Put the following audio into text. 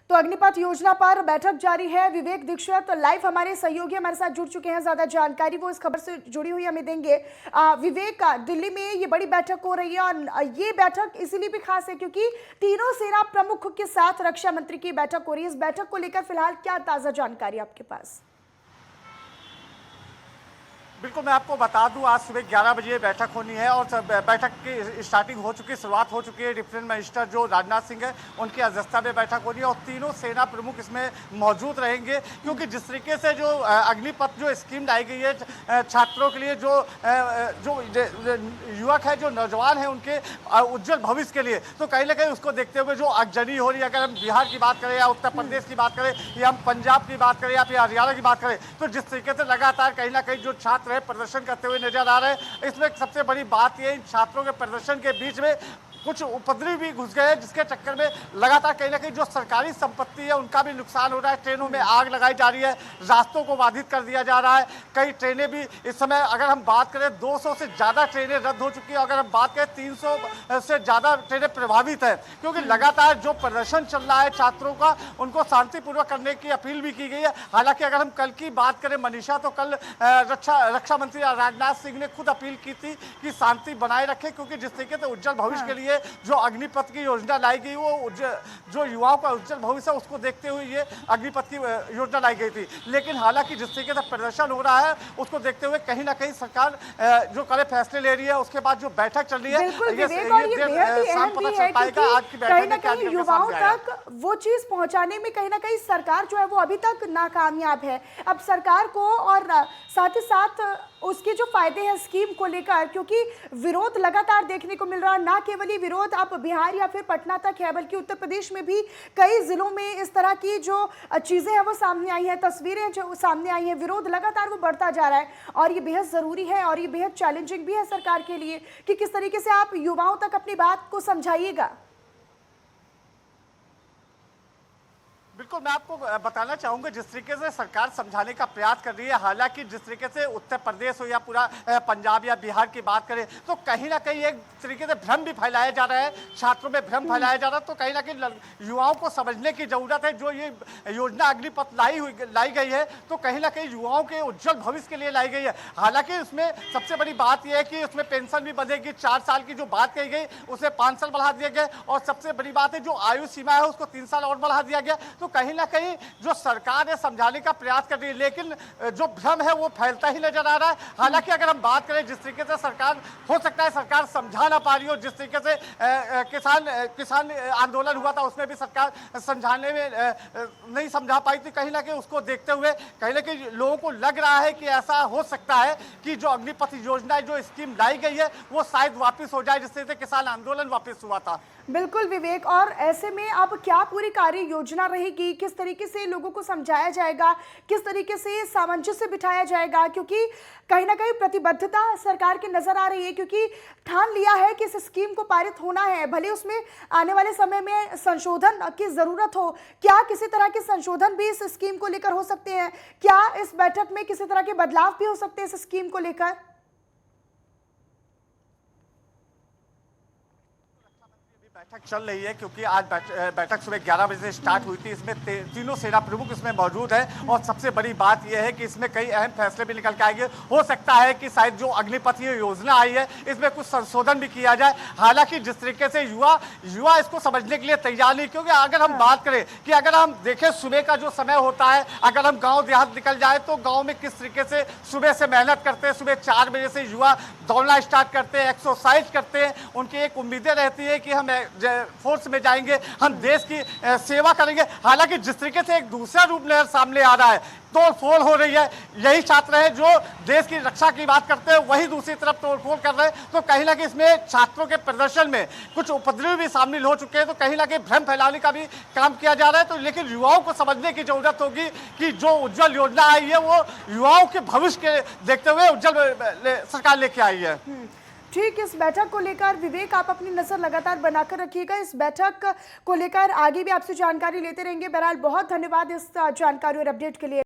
तो अग्निपथ योजना पर बैठक जारी है। विवेक दीक्षित लाइव हमारे सहयोगी हमारे साथ जुड़ चुके हैं, ज्यादा जानकारी वो इस खबर से जुड़ी हुई हमें देंगे। विवेक, दिल्ली में ये बड़ी बैठक हो रही है और ये बैठक इसीलिए भी खास है क्योंकि तीनों सेना प्रमुख के साथ रक्षा मंत्री की बैठक हो रही है। इस बैठक को लेकर फिलहाल क्या ताजा जानकारी आपके पास? बिल्कुल, मैं आपको बता दूं, आज सुबह 11 बजे बैठक होनी है और बैठक की स्टार्टिंग हो चुकी है, शुरुआत हो चुकी है। डिफेंस मिनिस्टर जो राजनाथ सिंह है उनकी अध्यक्षता में बैठक होनी है और तीनों सेना प्रमुख इसमें मौजूद रहेंगे क्योंकि जिस तरीके से जो अग्निपथ जो स्कीम लाई गई है छात्रों के लिए, जो युवक है, जो नौजवान है, उनके उज्जवल भविष्य के लिए, तो कहीं ना कहीं उसको देखते हुए जो आगजनी हो रही है, अगर हम बिहार की बात करें या उत्तर प्रदेश की बात करें या हम पंजाब की बात करें या फिर हरियाणा की बात करें, तो जिस तरीके से लगातार कहीं ना कहीं जो छात्र प्रदर्शन करते हुए नजर आ रहे हैं, इसमें सबसे बड़ी बात यह इन छात्रों के प्रदर्शन के बीच में कुछ उपद्रवी भी घुस गए हैं जिसके चक्कर में लगातार कहीं ना कहीं जो सरकारी संपत्ति है उनका भी नुकसान हो रहा है। ट्रेनों में आग लगाई जा रही है, रास्तों को बाधित कर दिया जा रहा है। कई ट्रेनें भी इस समय, अगर हम बात करें, 200 से ज़्यादा ट्रेनें रद्द हो चुकी है। अगर हम बात करें 300 से ज़्यादा ट्रेनें प्रभावित है क्योंकि लगातार जो प्रदर्शन चल रहा है छात्रों का, उनको शांतिपूर्वक करने की अपील भी की गई है। हालांकि अगर हम कल की बात करें मनीषा, तो कल रक्षा मंत्री राजनाथ सिंह ने खुद अपील की थी कि शांति बनाए रखें क्योंकि जिस तरीके से उज्जवल भविष्य के लिए जो अग्निपथ की योजना लाई गई, वो जो युवाओं का उज्जवल भविष्य है उसको देखते हुए ये अग्निपथ की योजना लाई गई थी। लेकिन हालांकि जिस तरीके से प्रदर्शन हो रहा है उसको देखते हुए कहीं ना कहीं सरकार जो कड़े फैसले ले रही है। उसके बाद जो बैठक चल रही है, युवाओं तक वो चीज पहुंचाने में कहीं ना कहीं सरकार जो है वो अभी तक नाकामयाब है। अब सरकार को और साथ ही साथ उसके जो फायदे हैं स्कीम को लेकर, क्योंकि विरोध लगातार देखने को मिल रहा है, ना केवल ये विरोध अब बिहार या फिर पटना तक है बल्कि उत्तर प्रदेश में भी कई जिलों में इस तरह की जो चीजें हैं वो सामने आई हैं, तस्वीरें जो सामने आई हैं, विरोध लगातार वो बढ़ता जा रहा है और ये बेहद जरूरी है और ये बेहद चैलेंजिंग भी है सरकार के लिए कि किस तरीके से आप युवाओं तक अपनी बात को समझाइएगा। बिल्कुल, मैं आपको बताना चाहूंगा जिस तरीके से सरकार समझाने का प्रयास कर रही है। हालांकि जिस तरीके से उत्तर प्रदेश हो या पूरा पंजाब या बिहार की बात करें, तो कहीं ना कहीं एक तरीके से भ्रम भी फैलाया जा रहा है, छात्रों में भ्रम फैलाया जा रहा है। तो कहीं ना कहीं युवाओं को समझने की जरूरत है। जो ये योजना अग्निपथ लाई गई है, तो कहीं ना कहीं युवाओं के उज्जवल भविष्य के लिए लाई गई है। हालांकि उसमें सबसे बड़ी बात यह है कि उसमें पेंशन भी बढ़ेगी। 4 साल की जो बात कही गई उसे 5 साल बढ़ा दिया गया और सबसे बड़ी बात है जो आयु सीमा है उसको 3 साल और बढ़ा दिया गया। तो कहीं ना कहीं जो सरकार है समझाने का प्रयास कर रही है, लेकिन जो भ्रम है वो फैलता ही नजर आ रहा है। हालांकि अगर हम बात करें जिस तरीके से सरकार, हो सकता है सरकार समझा ना पा रही हो, जिस तरीके से किसान आंदोलन हुआ था उसमें भी सरकार समझाने में नहीं समझा पाई थी। कहीं ना कहीं उसको देखते हुए कहीं ना कहीं लोगों को लग रहा है कि ऐसा हो सकता है कि जो अग्निपथ योजना जो स्कीम लाई गई है वो शायद वापस हो जाए, जिस तरह से किसान आंदोलन वापस हुआ था। बिल्कुल विवेक, और ऐसे में अब क्या पूरी कार्य योजना रहेगी, किस तरीके से लोगों को समझाया जाएगा, किस तरीके से सामंजस्य बिठाया जाएगा, क्योंकि कहीं ना कहीं प्रतिबद्धता सरकार की नजर आ रही है क्योंकि ठान लिया है कि इस स्कीम को पारित होना है, भले उसमें आने वाले समय में संशोधन की जरूरत हो। क्या किसी तरह के संशोधन भी इस स्कीम को लेकर हो सकते हैं? क्या इस बैठक में किसी तरह के बदलाव भी हो सकते हैं इस स्कीम को लेकर? बैठक चल रही है क्योंकि आज बैठक सुबह 11 बजे से स्टार्ट हुई थी। इसमें तीनों सेना प्रमुख इसमें मौजूद हैं और सबसे बड़ी बात यह है कि इसमें कई अहम फैसले भी निकल के आएंगे। हो सकता है कि शायद जो अग्निपथ योजना आई है इसमें कुछ संशोधन भी किया जाए। हालांकि जिस तरीके से युवा इसको समझने के लिए तैयार नहीं, क्योंकि अगर हम बात करें कि अगर हम देखें सुबह का जो समय होता है, अगर हम गाँव देहात निकल जाए तो गाँव में किस तरीके से सुबह से मेहनत करते हैं। सुबह 4 बजे से युवा दौड़ना स्टार्ट करते हैं, एक्सरसाइज करते हैं। उनकी एक उम्मीदें रहती है कि हम फोर्स में जाएंगे, हम देश की सेवा करेंगे। हालांकि जिस तरीके से एक दूसरा रूप नजर सामने आ रहा है, तोड़फोड़ हो रही है, यही छात्र हैं जो देश की रक्षा की बात करते हैं वही दूसरी तरफ तोड़फोड़ कर रहे हैं। तो कहीं ना कहीं इसमें छात्रों के प्रदर्शन में कुछ उपद्रवी भी शामिल हो चुके हैं। तो कहीं ना कहीं भ्रम फैलाने का भी काम किया जा रहा है। तो लेकिन युवाओं को समझने की जरूरत होगी कि जो उज्जवल योजना आई है वो युवाओं के भविष्य के देखते हुए उज्जवल सरकार लेके आई है। ठीक, इस बैठक को लेकर विवेक आप अपनी नजर लगातार बनाकर रखिएगा। इस बैठक को लेकर आगे भी आपसे जानकारी लेते रहेंगे। बहरहाल बहुत धन्यवाद इस जानकारी और अपडेट के लिए।